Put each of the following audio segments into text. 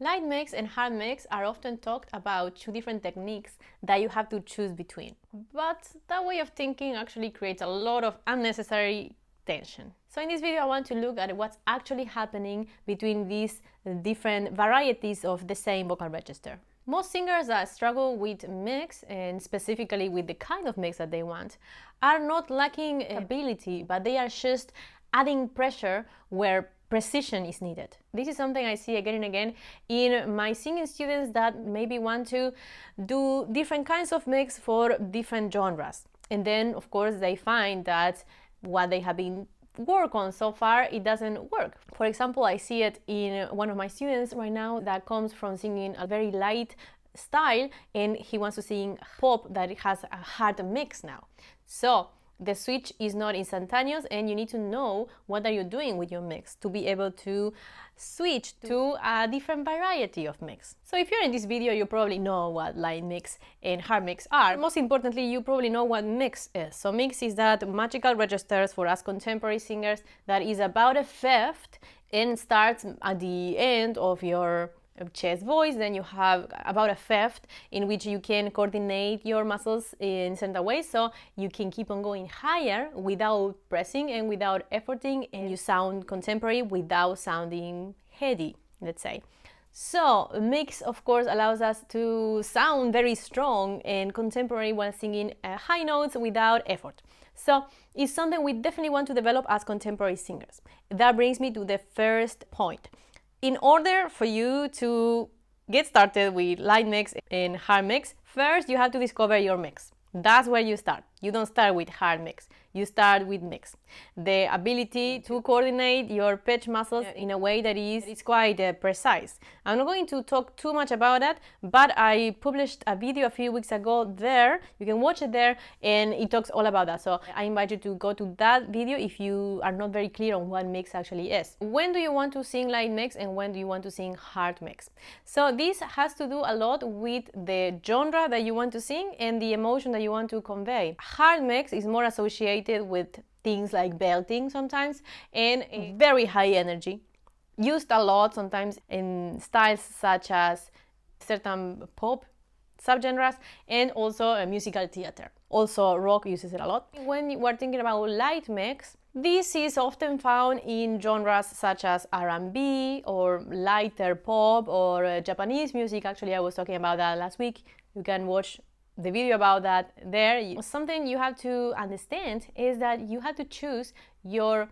Light mix and hard mix are often talked about two different techniques that you have to choose between. But that way of thinking actually creates a lot of unnecessary tension. So in this video I want to look at what's actually happening between these different varieties of the same vocal register. Most singers that struggle with mix, and specifically with the kind of mix that they want, are not lacking ability, but they are just adding pressure where precision is needed. This is something I see again and again in my singing students that maybe want to do different kinds of mix for different genres. And then, of course, they find that what they have been work on so far, it doesn't work. For example, I see it in one of my students right now that comes from singing a very light style, and he wants to sing pop that has a hard mix now. So the switch is not instantaneous, and you need to know what are you doing with your mix to be able to switch to a different variety of mix. So if you're in this video, you probably know what light mix and hard mix are. Most importantly, you probably know what mix is. So mix is that magical registers for us contemporary singers that is about a fifth and starts at the end of your chest voice. Then you have about a fifth in which you can coordinate your muscles in certain ways, so you can keep on going higher without pressing and without efforting, and you sound contemporary without sounding heady, let's say. So mix, of course, allows us to sound very strong and contemporary while singing high notes without effort. So it's something we definitely want to develop as contemporary singers. That brings me to the first point. In order for you to get started with light mix and hard mix, first you have to discover your mix. That's where you start. You don't start with hard mix, you start with mix. The ability to coordinate your pitch muscles in a way that is quite precise. I'm not going to talk too much about that, but I published a video a few weeks ago there. You can watch it there, and it talks all about that. So I invite you to go to that video if you are not very clear on what mix actually is. When do you want to sing light mix and when do you want to sing hard mix? So this has to do a lot with the genre that you want to sing and the emotion that you want to convey. Hard mix is more associated with things like belting sometimes and very high energy, used a lot sometimes in styles such as certain pop subgenres and also musical theater. Also rock uses it a lot. When you are thinking about light mix, this is often found in genres such as R&B or lighter pop or Japanese music. Actually, I was talking about that last week. You can watch the video about that there. Something you have to understand is that you have to choose your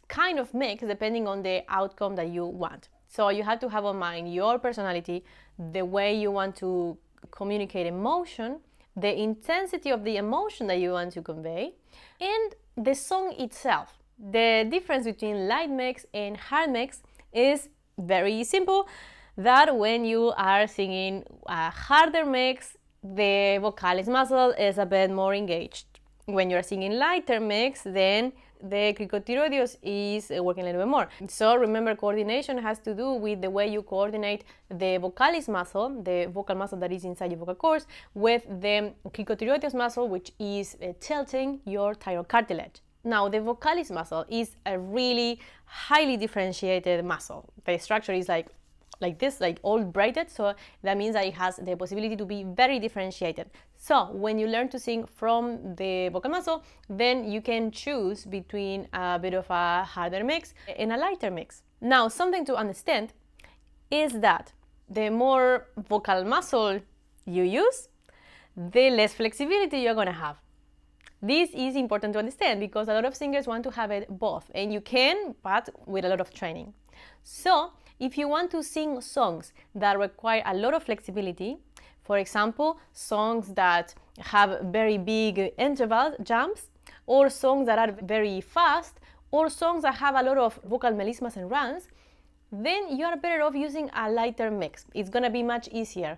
kind of mix depending on the outcome that you want. So you have to have in mind your personality, the way you want to communicate emotion, the intensity of the emotion that you want to convey, and the song itself. The difference between light mix and hard mix is very simple, that when you are singing a harder mix, the vocalis muscle is a bit more engaged. When you're singing lighter mix, then the cricotiroideus is working a little bit more. So remember, coordination has to do with the way you coordinate the vocalis muscle, the vocal muscle that is inside your vocal cords, with the cricotiroideus muscle, which is tilting your thyroid cartilage. Now, the vocalis muscle is a really highly differentiated muscle. The structure is like this, like all braided, so that means that it has the possibility to be very differentiated. So when you learn to sing from the vocal muscle, then you can choose between a bit of a harder mix and a lighter mix. Now, something to understand is that the more vocal muscle you use, the less flexibility you're gonna have. This is important to understand because a lot of singers want to have it both, and you can, but with a lot of training. So if you want to sing songs that require a lot of flexibility, for example, songs that have very big interval jumps, or songs that are very fast, or songs that have a lot of vocal melismas and runs, then you are better off using a lighter mix. It's gonna be much easier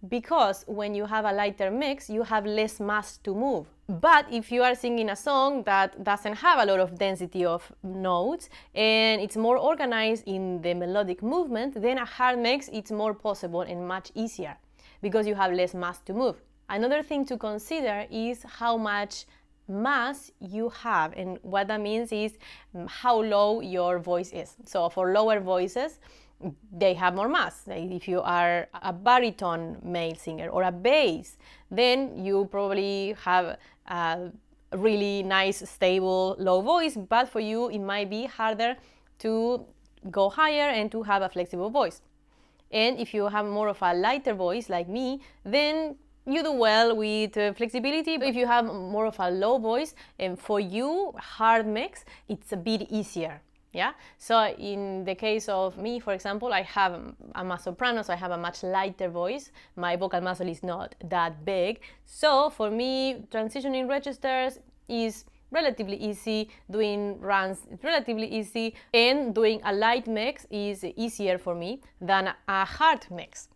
because when you have a lighter mix, you have less mass to move. But if you are singing a song that doesn't have a lot of density of notes and it's more organized in the melodic movement, then a hard mix it's more possible and much easier because you have less mass to move. Another thing to consider is how much mass you have, and what that means is how low your voice is. So for lower voices, they have more mass. Like if you are a baritone male singer or a bass, then you probably have a really nice, stable, low voice, but for you it might be harder to go higher and to have a flexible voice. And if you have more of a lighter voice like me, then you do well with flexibility. But if you have more of a low voice, and for you, hard mix, it's a bit easier. Yeah. So in the case of me, for example, I'm a soprano, so I have a much lighter voice. My vocal muscle is not that big. So for me, transitioning registers is relatively easy, doing runs is relatively easy, and doing a light mix is easier for me than a hard mix.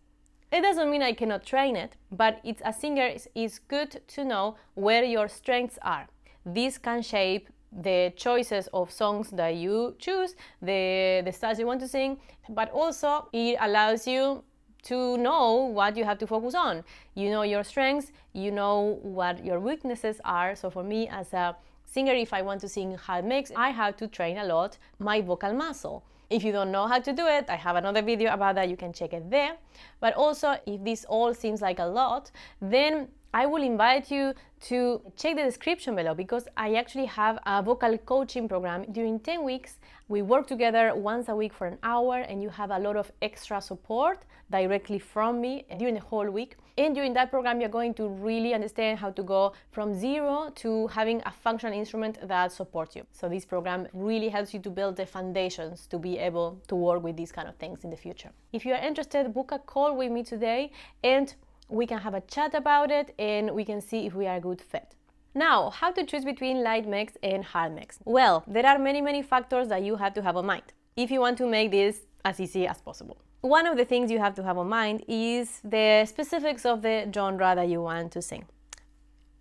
It doesn't mean I cannot train it, but it's a singer, it's good to know where your strengths are. This can shape the choices of songs that you choose, the styles you want to sing, but also it allows you to know what you have to focus on. You know your strengths, you know what your weaknesses are. So for me as a singer, if I want to sing hard mix, I have to train a lot my vocal muscle. If you don't know how to do it, I have another video about that, you can check it there. But also, if this all seems like a lot, then I will invite you to check the description below, because I actually have a vocal coaching program. During 10 weeks, we work together once a week for an hour, and you have a lot of extra support directly from me during the whole week. And during that program, you're going to really understand how to go from zero to having a functional instrument that supports you. So this program really helps you to build the foundations to be able to work with these kind of things in the future. If you are interested, book a call with me today, and we can have a chat about it, and we can see if we are a good fit. Now, how to choose between light mix and hard mix? Well, there are many factors that you have to have in mind if you want to make this as easy as possible. One of the things you have to have in mind is the specifics of the genre that you want to sing.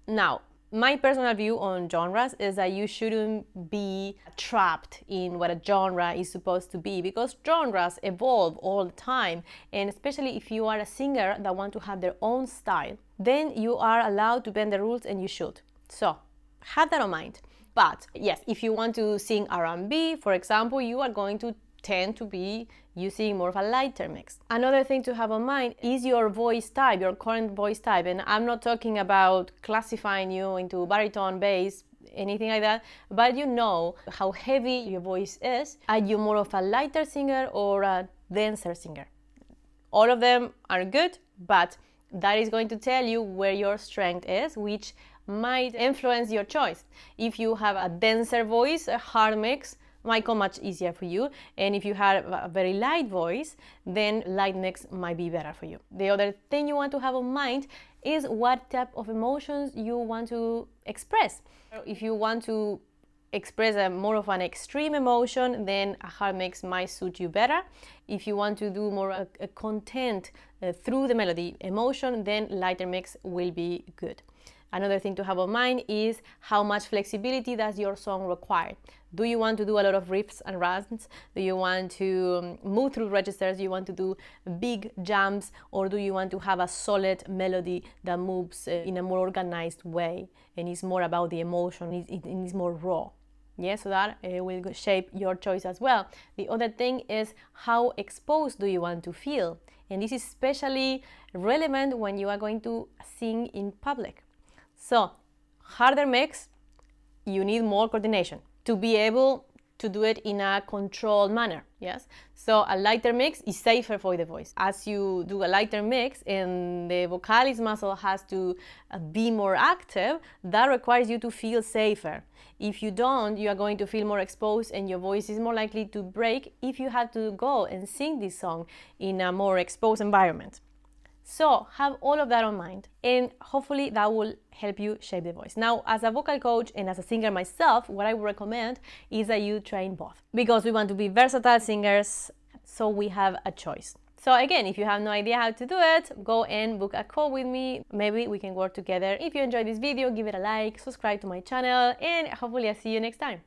Now, my personal view on genres is that you shouldn't be trapped in what a genre is supposed to be, because genres evolve all the time, and especially if you are a singer that want to have their own style, then you are allowed to bend the rules, and you should. So, have that in mind. But yes, if you want to sing R&B, for example, you are going to tend to be using more of a lighter mix. Another thing to have in mind is your voice type, your current voice type. And I'm not talking about classifying you into baritone, bass, anything like that, but you know how heavy your voice is. Are you more of a lighter singer or a denser singer? All of them are good, but that is going to tell you where your strength is, which might influence your choice. If you have a denser voice, a hard mix might go much easier for you, and if you have a very light voice, then light mix might be better for you. The other thing you want to have in mind is what type of emotions you want to express. If you want to express more of an extreme emotion, then a hard mix might suit you better. If you want to do more a content through the melody emotion, then lighter mix will be good. Another thing to have in mind is how much flexibility does your song require. Do you want to do a lot of riffs and runs? Do you want to move through registers? Do you want to do big jumps? Or do you want to have a solid melody that moves in a more organized way and is more about the emotion, it is more raw? Yeah, so that will shape your choice as well. The other thing is how exposed do you want to feel? And this is especially relevant when you are going to sing in public. So, harder mix, you need more coordination to be able to do it in a controlled manner, yes? So a lighter mix is safer for the voice. As you do a lighter mix and the vocalis muscle has to be more active, that requires you to feel safer. If you don't, you are going to feel more exposed and your voice is more likely to break if you have to go and sing this song in a more exposed environment. So have all of that in mind, and hopefully that will help you shape the voice. Now, as a vocal coach and as a singer myself, what I would recommend is that you train both, because we want to be versatile singers, so we have a choice. So again, if you have no idea how to do it, go and book a call with me. Maybe we can work together. If you enjoyed this video, give it a like, subscribe to my channel, and hopefully I'll see you next time.